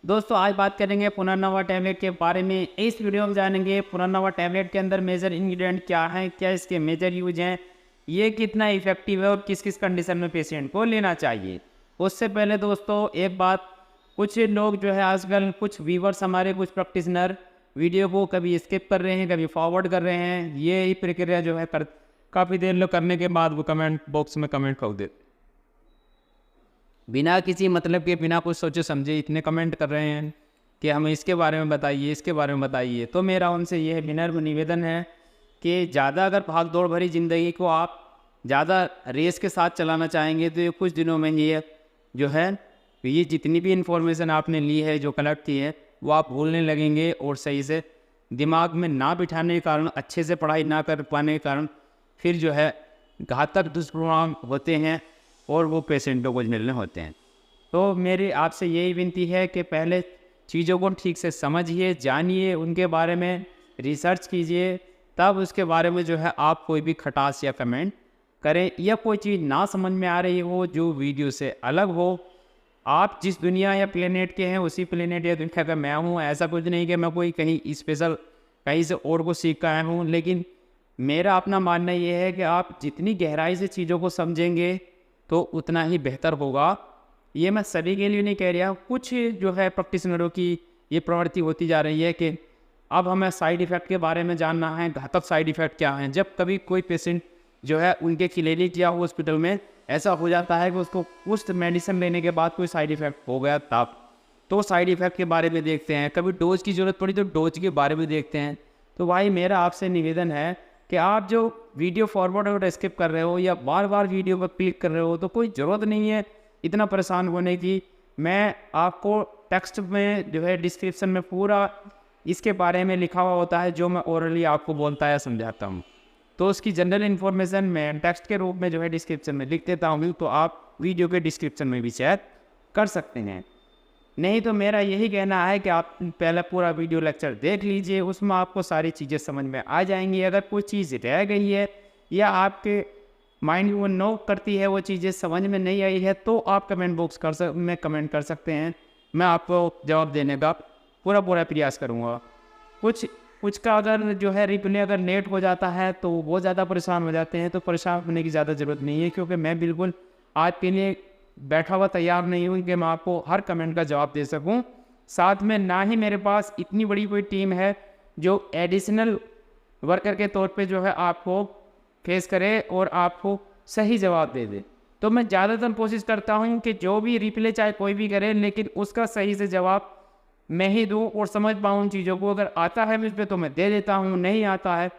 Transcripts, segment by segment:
दोस्तों आज बात करेंगे पुनर्नवा टैबलेट के बारे में। इस वीडियो में जानेंगे पुनर्नवा टैबलेट के अंदर मेजर इंग्रेडिएंट क्या है, क्या इसके मेजर यूज हैं, ये कितना इफेक्टिव है और किस किस कंडीशन में पेशेंट को लेना चाहिए। उससे पहले दोस्तों एक बात, कुछ लोग जो है आजकल कुछ व्यूवर्स हमारे कुछ प्रैक्टिशनर वीडियो को कभी स्किप कर रहे हैं, कभी फॉरवर्ड कर रहे हैं। ये ही प्रक्रिया जो है काफ़ी देर लोग करने के बाद वो कमेंट बॉक्स में कमेंट कर देते, बिना किसी मतलब के, बिना कुछ सोचे समझे इतने कमेंट कर रहे हैं कि हमें इसके बारे में बताइए, इसके बारे में बताइए। तो मेरा उनसे यह विनम्र निवेदन है कि ज़्यादा अगर भाग दौड़ भरी ज़िंदगी को आप ज़्यादा रेस के साथ चलाना चाहेंगे तो ये कुछ दिनों में ये जो है ये जितनी भी इन्फॉर्मेशन आपने ली है, जो कलेक्ट की है, वो आप भूलने लगेंगे और सही से दिमाग में ना बिठाने के कारण, अच्छे से पढ़ाई ना कर पाने के कारण फिर जो है घातक दुष्परिणाम होते हैं और वो पेशेंटों को झेलने होते हैं। तो मेरी आपसे यही विनती है कि पहले चीज़ों को ठीक से समझिए, जानिए, उनके बारे में रिसर्च कीजिए, तब उसके बारे में जो है आप कोई भी खटास या कमेंट करें। या कोई चीज़ ना समझ में आ रही हो जो वीडियो से अलग हो, आप जिस दुनिया या प्लेनेट के हैं उसी प्लेनेट या दुनिया का मैं हूँ। ऐसा कुछ नहीं कि मैं कोई कहीं स्पेशल कहीं से और को सीख कर आया हूँ, लेकिन मेरा अपना मानना ये है कि आप जितनी गहराई से चीज़ों को समझेंगे तो उतना ही बेहतर होगा। ये मैं सभी के लिए नहीं कह रहा, कुछ जो है प्रैक्टिशनरों की ये प्रवृत्ति होती जा रही है कि अब हमें साइड इफ़ेक्ट के बारे में जानना है, घातक साइड इफ़ेक्ट क्या हैं। जब कभी कोई पेशेंट जो है उनके क्लिनिक या हॉस्पिटल में ऐसा हो जाता है कि उसको उस मेडिसिन लेने के बाद कोई साइड इफ़ेक्ट हो गया, तब तो साइड इफ़ेक्ट के बारे में देखते हैं। कभी डोज की ज़रूरत पड़ी तो डोज के बारे में देखते हैं। तो भाई मेरा आपसे निवेदन है कि आप जो वीडियो फॉरवर्ड और स्किप कर रहे हो या बार बार वीडियो पर क्लिक कर रहे हो, तो कोई ज़रूरत नहीं है इतना परेशान होने की। मैं आपको टेक्स्ट में जो है डिस्क्रिप्शन में पूरा इसके बारे में लिखा हुआ होता है, जो मैं ओरली आपको बोलता है, समझाता हूँ। तो उसकी जनरल इन्फॉर्मेशन मैं टेक्स्ट के रूप में जो है डिस्क्रिप्शन में लिख देता हूँ, तो आप वीडियो के डिस्क्रिप्शन में भी चेक कर सकते हैं। नहीं तो मेरा यही कहना है कि आप पहले पूरा वीडियो लेक्चर देख लीजिए, उसमें आपको सारी चीज़ें समझ में आ जाएंगी। अगर कोई चीज़ रह गई है या आपके माइंड वो नो करती है, वो चीज़ें समझ में नहीं आई है, तो आप कमेंट बॉक्स में कमेंट कर सकते हैं। मैं आपको जवाब देने का पूरा प्रयास करूँगा। कुछ का अगर जो है रिप्ले अगर लेट हो जाता है तो वो ज़्यादा परेशान हो जाते हैं, तो परेशान होने की ज़्यादा ज़रूरत नहीं है, क्योंकि मैं बिल्कुल आपके लिए बैठा हुआ तैयार नहीं हूँ कि मैं आपको हर कमेंट का जवाब दे सकूँ। साथ में ना ही मेरे पास इतनी बड़ी कोई टीम है जो एडिशनल वर्कर के तौर पे जो है आपको फेस करे और आपको सही जवाब दे दे। तो मैं ज़्यादातर कोशिश करता हूँ कि जो भी रिप्ले चाहे कोई भी करे, लेकिन उसका सही से जवाब मैं ही दूँ और समझ पाऊँ उन चीज़ों को। अगर आता है मुझ पर तो मैं दे देता हूँ, नहीं आता है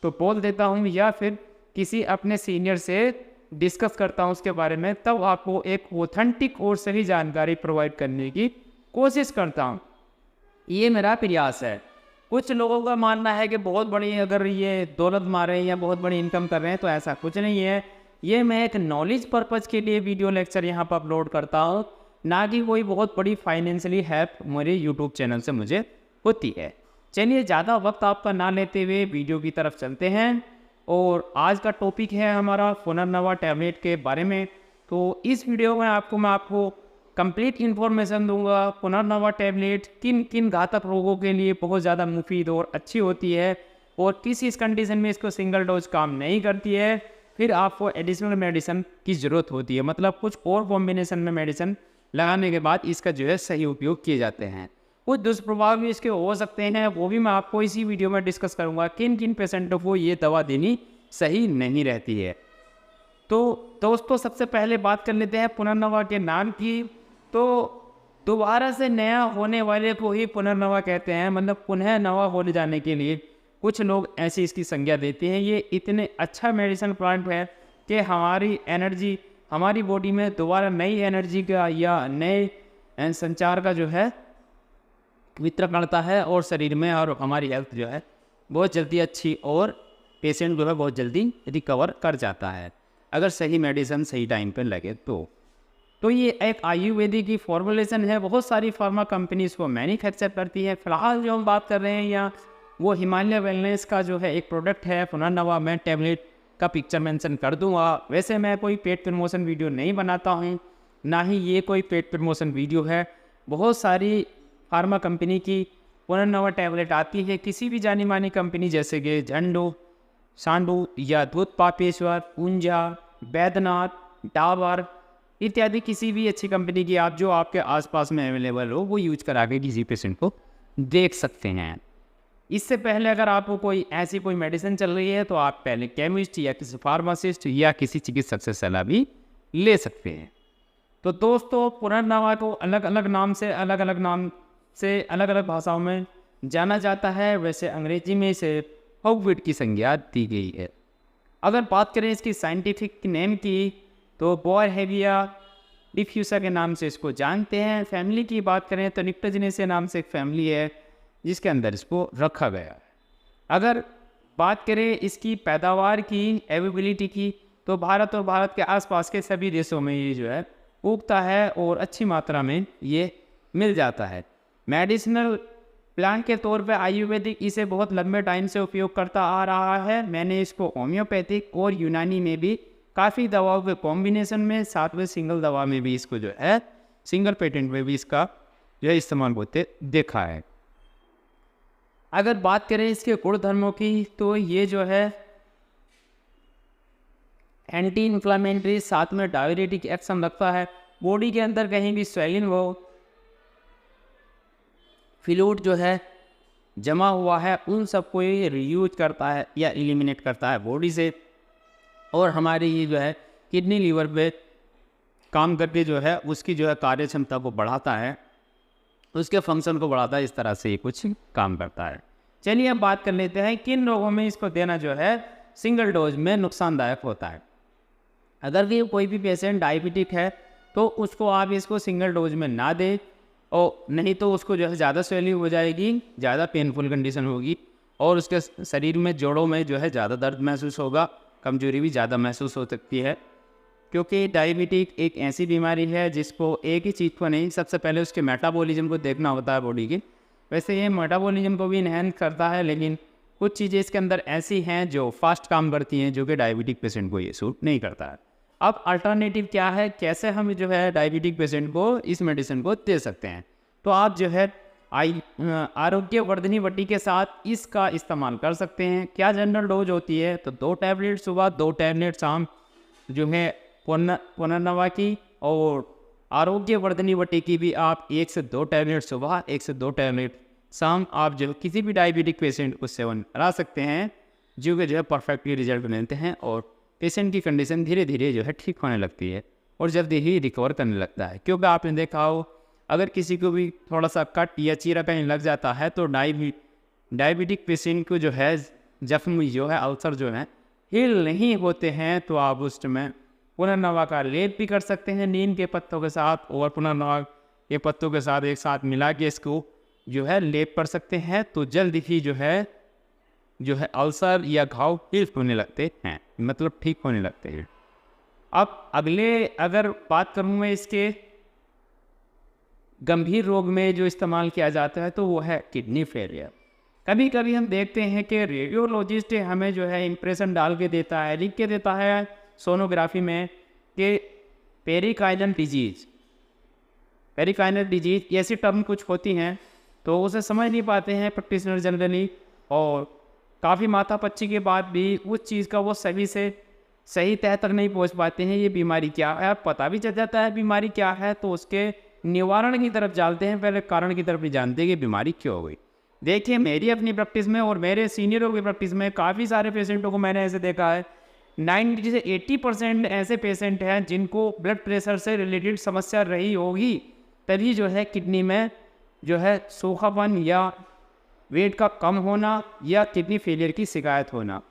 तो बोल देता हूँ, या फिर किसी अपने सीनियर से डिस्कस करता हूँ उसके बारे में, तब आपको एक ऑथेंटिक और सही जानकारी प्रोवाइड करने की कोशिश करता हूँ। ये मेरा प्रयास है। कुछ लोगों का मानना है कि बहुत बड़ी अगर ये दौलत मारे या बहुत बड़ी इनकम कर रहे हैं, तो ऐसा कुछ नहीं है। ये मैं एक नॉलेज पर्पज़ के लिए वीडियो लेक्चर यहाँ पर अपलोड करता हूँ, ना कि कोई बहुत बड़ी फाइनेंशियली हेल्प मेरे यूट्यूब चैनल से मुझे होती है। चलिए ज़्यादा वक्त आपका ना लेते हुए वीडियो की तरफ चलते हैं, और आज का टॉपिक है हमारा पुनर्नवा टैबलेट के बारे में। तो इस वीडियो में मैं आपको कंप्लीट इन्फॉर्मेशन दूंगा। पुनर्नवा टैबलेट किन किन घातक रोगों के लिए बहुत ज़्यादा मुफीद और अच्छी होती है, और किस कंडीशन में इसको सिंगल डोज काम नहीं करती है, फिर आपको एडिशनल मेडिसिन की ज़रूरत होती है, मतलब कुछ और कॉम्बिनेशन में मेडिसिन लगाने के बाद इसका जो है सही उपयोग किए जाते हैं। कुछ दुष्प्रभाव भी इसके हो सकते हैं, वो भी मैं आपको इसी वीडियो में डिस्कस करूंगा। किन किन पेशेंटों को ये दवा देनी सही नहीं रहती है। तो दोस्तों सबसे पहले बात कर लेते हैं पुनर्नवा के नाम की। तो दोबारा से नया होने वाले को ही पुनर्नवा कहते हैं, मतलब पुनः नवा हो जाने के लिए कुछ लोग ऐसी इसकी संज्ञा देते हैं। ये इतने अच्छा मेडिसिन प्लांट है कि हमारी एनर्जी, हमारी बॉडी में दोबारा नई एनर्जी का या नए संचार का जो है वितरण करता है, और शरीर में और हमारी हेल्थ जो है बहुत जल्दी अच्छी, और पेशेंट जो है बहुत जल्दी रिकवर कर जाता है अगर सही मेडिसिन सही टाइम पर लगे तो ये एक आयुर्वेदिक की फॉर्मुलेशन है। बहुत सारी फार्मा कंपनी इसको मैन्युफैक्चर करती है। फिलहाल जो हम बात कर रहे हैं या वो हिमालय वेलनेस का जो है एक प्रोडक्ट है पुनर्नवा। मैं टैबलेट का पिक्चर मेंशन कर दूंगा। वैसे मैं कोई पेड प्रमोशन वीडियो नहीं बनाता हूँ, ना ही ये कोई पेड प्रमोशन वीडियो है। बहुत सारी फार्मा कंपनी की पुनर्नवा टैबलेट आती है, किसी भी जानी मानी कंपनी जैसे कि झंडू, सांडू या दूध पापेश्वर, पूंजा, बैद्यनाथ, डाबर इत्यादि किसी भी अच्छी कंपनी की आप जो आपके आसपास में अवेलेबल हो वो यूज करा के किसी पेशेंट को देख सकते हैं। इससे पहले अगर आपको कोई ऐसी कोई मेडिसिन चल रही है तो आप पहले केमिस्ट या किसी फार्मासिस्ट या किसी चिकित्सक से सलाह भी ले सकते हैं। तो दोस्तों, पुनर्नवा को अलग अलग नाम से अलग अलग भाषाओं में जाना जाता है। वैसे अंग्रेजी में इसे हॉगवीट की संज्ञा दी गई है। अगर बात करें इसकी साइंटिफिक नेम की तो बोरहेविया डिफ्यूसा के नाम से इसको जानते हैं। फैमिली की बात करें तो निक्टोजेनेसिया नाम से एक फैमिली है जिसके अंदर इसको रखा गया है। अगर बात करें इसकी पैदावार की, एवेबिलिटी की, तो भारत और भारत के आसपास के सभी देशों में ये जो है उगता है और अच्छी मात्रा में ये मिल जाता है। मेडिसिनल प्लांट के तौर पे आयुर्वेदिक इसे बहुत लंबे टाइम से उपयोग करता आ रहा है। मैंने इसको होम्योपैथिक और यूनानी में भी काफ़ी दवाओं के कॉम्बिनेशन में, साथ में सिंगल दवा में भी इसको जो है, सिंगल पेटेंट में भी इसका जो है इस्तेमाल होते देखा है। अगर बात करें इसके गुणधर्मों की तो ये जो है एंटी इन्फ्लामेटरी, साथ में डायरेटिक एक्शन रखता है। बॉडी के अंदर कहीं भी स्वेलिंग हो, फ्लूइड जो है जमा हुआ है, उन सबको ये रियूज करता है या एलिमिनेट करता है बॉडी से। और हमारी ये जो है किडनी लीवर पे काम करके जो है उसकी जो है कार्य क्षमता को बढ़ाता है, उसके फंक्शन को बढ़ाता है। इस तरह से ये कुछ काम करता है। चलिए अब बात कर लेते हैं किन रोगों में इसको देना जो है सिंगल डोज में नुकसानदायक होता है। अगर भी कोई भी पेशेंट डायबिटिक है तो उसको आप इसको सिंगल डोज में ना दें, और नहीं तो उसको जो है ज़्यादा स्वेलिंग हो जाएगी, ज़्यादा पेनफुल कंडीशन होगी और उसके शरीर में जोड़ों में जो है ज़्यादा दर्द महसूस होगा, कमजोरी भी ज़्यादा महसूस हो सकती है। क्योंकि डायबिटिक एक ऐसी बीमारी है जिसको एक ही चीज़ को नहीं, सबसे पहले उसके मेटाबॉलिज्म को देखना होता है बॉडी की। वैसे ये मेटाबॉलिज्म को भी इन्हेंस करता है, लेकिन कुछ चीज़ें इसके अंदर ऐसी हैं जो फास्ट काम करती हैं, जो कि डायबिटिक पेशेंट को ये सूट नहीं करता है। अब अल्टरनेटिव क्या है, कैसे हम जो है डायबिटिक पेशेंट को इस मेडिसिन को दे सकते हैं? तो आप जो है आरोग्यवर्धनी वटी के साथ इसका इस्तेमाल कर सकते हैं। क्या जनरल डोज होती है? तो 2 टैबलेट सुबह, 2 टैबलेट शाम जो है पुनर्नवा की, और आरोग्यवर्धनी वटी की भी आप 1 से 2 टैबलेट सुबह, 1 से 2 टैबलेट शाम आप जो किसी भी डायबिटिक पेशेंट को सेवन करा सकते हैं, जो कि जो है परफेक्टली रिजल्ट मिलते हैं और पेशेंट की कंडीशन धीरे धीरे जो है ठीक होने लगती है और जल्दी ही रिकवर करने लगता है। क्योंकि आपने देखा हो, अगर किसी को भी थोड़ा सा कट या चीरा कहीं लग जाता है तो डायबिटिक पेशेंट को जो है जख्म जो है, अल्सर जो है हील नहीं होते हैं, तो आप उस समय पुनर्नवा का लेप भी कर सकते हैं नीम के पत्तों के साथ, और पुनर्नवा के पत्तों के साथ एक साथ मिला के इसको जो है लेप कर सकते हैं। तो जल्द ही जो है अल्सर या घाव हील होने लगते हैं, मतलब ठीक होने लगते हैं। अब अगले अगर बात करूँ मैं इसके गंभीर रोग में जो इस्तेमाल किया जाता है तो वो है किडनी फेलियर। कभी कभी हम देखते हैं कि रेडियोलॉजिस्ट हमें जो है इम्प्रेशन डाल के देता है, लिख के देता है सोनोग्राफी में कि पेरिकाइनल डिजीज ऐसी टर्म कुछ होती हैं, तो उसे समझ नहीं पाते हैं प्रैक्टिशनर जनरली, और काफ़ी माथापच्ची के बाद भी उस चीज़ का वो सही तह तक नहीं पहुंच पाते हैं। ये बीमारी क्या है, पता भी चल जाता है बीमारी क्या है, तो उसके निवारण की तरफ जाते हैं, पहले कारण की तरफ नहीं जानते कि बीमारी क्यों हो गई। देखिए, मेरी अपनी प्रैक्टिस में और मेरे सीनियरों की प्रैक्टिस में काफ़ी सारे पेशेंटों को मैंने ऐसे देखा है, 90 से 80% ऐसे पेशेंट हैं जिनको ब्लड प्रेशर से रिलेटेड समस्या रही होगी, तभी जो है किडनी में जो है सूखापन या वेट का कम होना या किडनी फेलियर की शिकायत होना,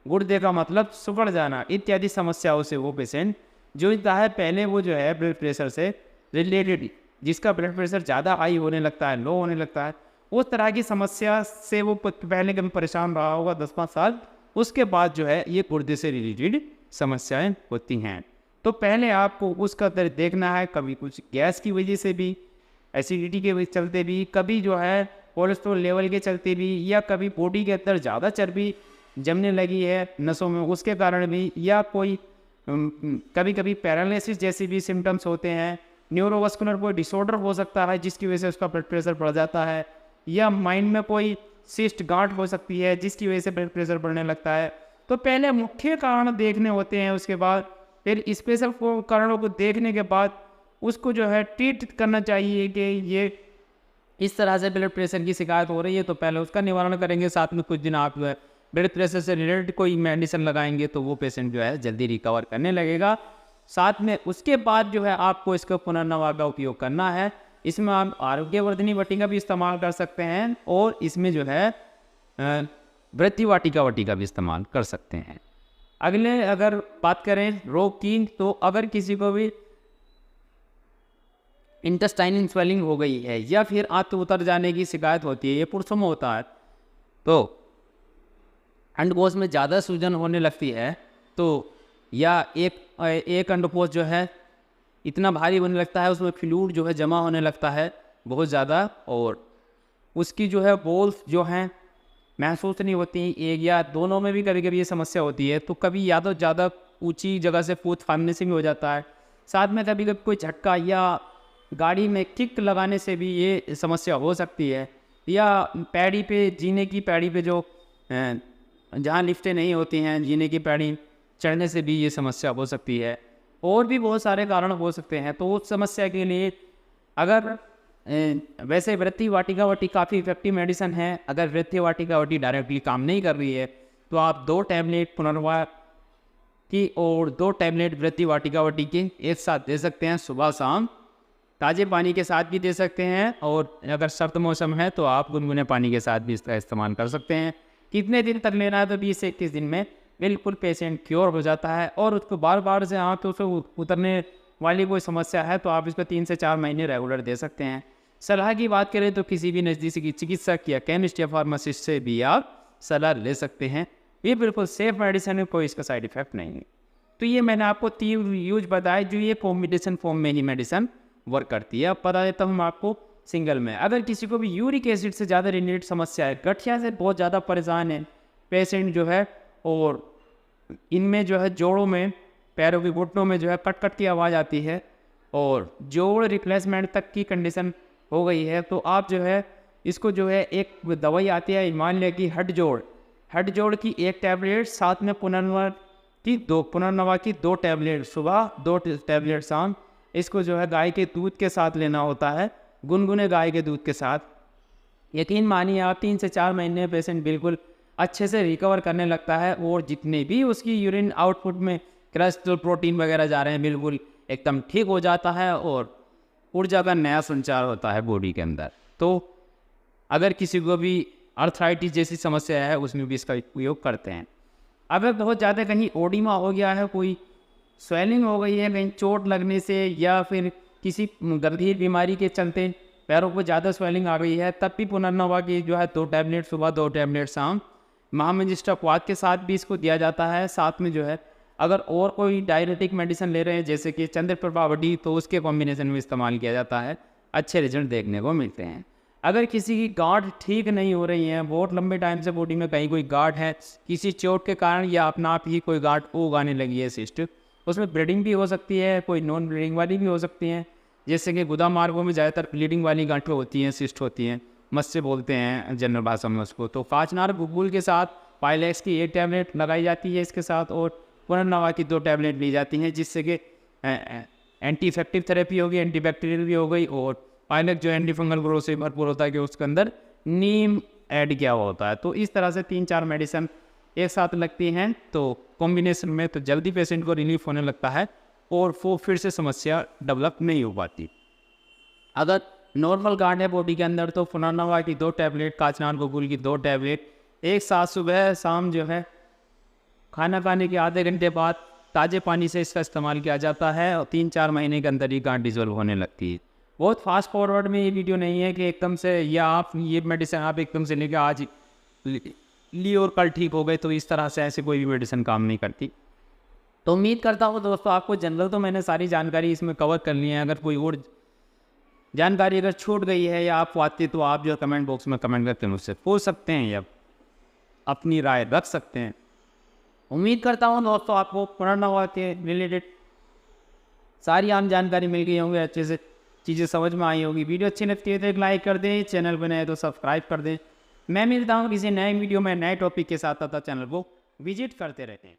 गुर्दे का मतलब सुकड़ जाना इत्यादि समस्याओं से वो पेशेंट जूझता है। पहले वो जो है ब्लड प्रेशर से रिलेटेड, जिसका ब्लड प्रेशर ज़्यादा हाई होने लगता है, लो होने लगता है, उस तरह की समस्या से वो पहले कभी परेशान रहा होगा 10-5 साल, उसके बाद जो है ये गुर्दे से रिलेटेड समस्याएं होती हैं। तो पहले आपको उसका दर्द देखना है, कभी कुछ गैस की वजह से भी, एसिडिटी के चलते भी, कभी जो है कोलेस्ट्रॉल लेवल के चलते भी, या कभी बॉडी के अंदर ज़्यादा चर्बी जमने लगी है नसों में उसके कारण भी, या कोई कभी कभी पैरालिसिस जैसी भी सिम्टम्स होते हैं, न्यूरोवास्कुलर कोई डिसऑर्डर हो सकता है जिसकी वजह से उसका ब्लड प्रेशर बढ़ जाता है, या माइंड में कोई सिस्ट गांठ हो सकती है जिसकी वजह से ब्लड प्रेशर बढ़ने लगता है। तो पहले मुख्य कारण देखने होते हैं, उसके बाद फिर स्पेशल कारणों को देखने के बाद उसको जो है ट्रीट करना चाहिए कि ये इस तरह से ब्लड प्रेशर की शिकायत हो रही है, तो पहले उसका निवारण करेंगे। साथ में कुछ दिन आप जो है ब्लड प्रेशर से रिलेटेड कोई मेडिसिन लगाएंगे तो वो पेशेंट जो है जल्दी रिकवर करने लगेगा। साथ में उसके बाद जो है आपको इसका पुनर्नवा का उपयोग करना है। इसमें आप आरोग्यवर्धिनी वाटिका भी इस्तेमाल कर सकते हैं और इसमें जो है वृद्धि वाटिका भी इस्तेमाल कर सकते हैं। अगले अगर बात करें रोग की, तो अगर किसी को भी इंटेस्टाइनल स्वेलिंग हो गई है या फिर आंत उतर जाने की शिकायत होती है, ये पुरुषों में होता है, तो अंडकोश में ज़्यादा सूजन होने लगती है, तो या एक अंडकोश जो है इतना भारी होने लगता है, उसमें फ्लूइड जो है जमा होने लगता है बहुत ज़्यादा, और उसकी जो है बोल्स जो हैं महसूस नहीं होती, एक या दोनों में भी कभी कभी ये समस्या होती है। तो कभी या तो ज़्यादा ऊंची जगह से फूट फाड़ने से भी हो जाता है, साथ में कभी कभी कोई झटका या गाड़ी में किक लगाने से भी ये समस्या हो सकती है, या पैड़ी पे जीने की पैड़ी पे जो जहाँ लिफ्टें नहीं होती हैं जीने की पैड़ी चढ़ने से भी ये समस्या हो सकती है। और भी बहुत सारे कारण हो सकते हैं। तो उस समस्या के लिए अगर वैसे वृद्धि वाटिका काफ़ी इफेक्टिव मेडिसिन है। अगर वृद्धि वाटिका डायरेक्टली काम नहीं कर रही है तो आप 2 टैबलेट पुनर्वा की और 2 टैबलेट वृद्धि वाटिका के एक साथ दे सकते हैं, सुबह शाम ताज़े पानी के साथ भी दे सकते हैं, और अगर सर्द मौसम है तो आप गुनगुने पानी के साथ भी इसका इस्तेमाल कर सकते हैं। कितने दिन तक लेना है, तो 20 से 21 दिन में बिल्कुल पेशेंट क्योर हो जाता है। और उसको बार बार से आँख तो उतरने वाली कोई समस्या है तो आप इसको 3 से 4 महीने रेगुलर दे सकते हैं। सलाह की बात करें तो किसी भी नज़दीकी चिकित्सक या केमिस्ट या फार्मासिस्ट से भी आप सलाह ले सकते हैं। ये बिल्कुल सेफ मेडिसिन है, कोई इसका साइड इफ़ेक्ट नहीं है। तो ये मैंने आपको 3 यूज बताए जो ये कॉम्बिनेशन फॉर्म में ही मेडिसिन वर्क करती है। अब बता देता हूँ मैं आपको सिंगल में। अगर किसी को भी यूरिक एसिड से ज़्यादा रिलेटेड समस्या है, गठिया से बहुत ज़्यादा परेशान है पेशेंट जो है, और इनमें जो है जोड़ों में पैरों के घुटनों में जो है कट कट की आवाज़ आती है और जोड़ रिप्लेसमेंट तक की कंडीशन हो गई है, तो आप जो है इसको जो है एक दवाई आती है हिमालय की हड जोड़ की 1 टैबलेट, साथ में पुनर्नवा की 2 टैबलेट सुबह, 2 टैबलेट शाम। इसको जो है गाय के दूध के साथ लेना होता है, गुनगुने गाय के दूध के साथ। यकीन मानिए आप 3 से 4 महीने पेशेंट बिल्कुल अच्छे से रिकवर करने लगता है, और जितने भी उसकी यूरिन आउटपुट में कोलेस्ट्रॉल प्रोटीन वगैरह जा रहे हैं बिल्कुल एकदम ठीक हो जाता है, और ऊर्जा का नया संचार होता है बॉडी के अंदर। तो अगर किसी को भी अर्थराइटिस जैसी समस्या है उसमें भी इसका उपयोग करते हैं। अगर बहुत ज़्यादा कहीं ओडिमा हो गया है, कोई स्वेलिंग हो गई है कहीं चोट लगने से, या फिर किसी गंभीर बीमारी के चलते पैरों को ज़्यादा स्वेलिंग आ गई है, तब भी पुनर्नवा की जो है 2 टैबलेट सुबह, 2 टैबलेट शाम महामंजिस्टाक्वाद के साथ भी इसको दिया जाता है। साथ में जो है अगर और कोई डायरेटिक मेडिसिन ले रहे हैं जैसे कि चंद्रप्रभावटी, तो उसके कॉम्बिनेशन में इस्तेमाल किया जाता है, अच्छे रिजल्ट देखने को मिलते हैं। अगर किसी की गांठ ठीक नहीं हो रही है, बहुत लंबे टाइम से बॉडी में कहीं कोई गांठ है किसी चोट के कारण, या अपना आप ही कोई गांठ उगाने लगी है सिस्ट, उसमें ब्लीडिंग भी हो सकती है, कोई नॉन ब्लीडिंग वाली भी हो सकती हैं, जैसे कि गुदा मार्गों में ज़्यादातर ब्लीडिंग वाली गांठें होती हैं, सिस्ट होती हैं, मस्से बोलते हैं जनरल भाषा में उसको। तो काचनार गुगुल के साथ पाइलेक्स की 1 टैबलेट लगाई जाती है इसके साथ, और पुनर्नवा की 2 टैबलेट ली जाती हैं, जिससे कि एंटी इफेक्टिव थेरेपी होगी, एंटी बैक्टीरियल भी हो गई, और पाइलेक्स जो एंटी फंगल ग्रोथ से भरपूर होता है कि उसके अंदर नीम ऐड किया हुआ होता है। तो इस तरह से 3-4 मेडिसिन एक साथ लगती हैं, तो कॉम्बिनेशन में तो जल्दी पेशेंट को रिलीफ होने लगता है और वो फिर से समस्या डेवलप नहीं हो पाती। अगर नॉर्मल गांठ है बॉडी के अंदर तो पुनर्नवा की 2 टैबलेट, काचनार गुगुल की 2 टैबलेट एक साथ सुबह शाम जो है खाना खाने के आधे घंटे बाद ताज़े पानी से इसका इस्तेमाल किया जाता है, और 3-4 महीने के अंदर ही गांठ डिजोल्व होने लगती है। बहुत फास्ट फॉरवर्ड में ये वीडियो नहीं है कि एकदम से, या आप ये मेडिसिन आप एकदम से लेके आज ली और कल ठीक हो गए, तो इस तरह से ऐसे कोई भी मेडिसिन काम नहीं करती। तो उम्मीद करता हूँ दोस्तों आपको जनरल तो मैंने सारी जानकारी इसमें कवर कर ली है। अगर कोई और जानकारी अगर छूट गई है या आपको आती है तो आप जो कमेंट बॉक्स में कमेंट करके मुझसे पूछ सकते हैं या अपनी राय रख सकते हैं। उम्मीद करता हूँ दोस्तों आपको पुनर्नवा के रिलेटेड सारी आम जानकारी मिल गई होंगी, अच्छे से चीज़ें समझ में आई होगी। वीडियो अच्छी लगती है तो एक लाइक कर दें, चैनल पर नए तो सब्सक्राइब कर दें। मैं मिलता हूँ किसी नए वीडियो में नए टॉपिक के साथ, तब तक चैनल को विजिट करते रहते हैं।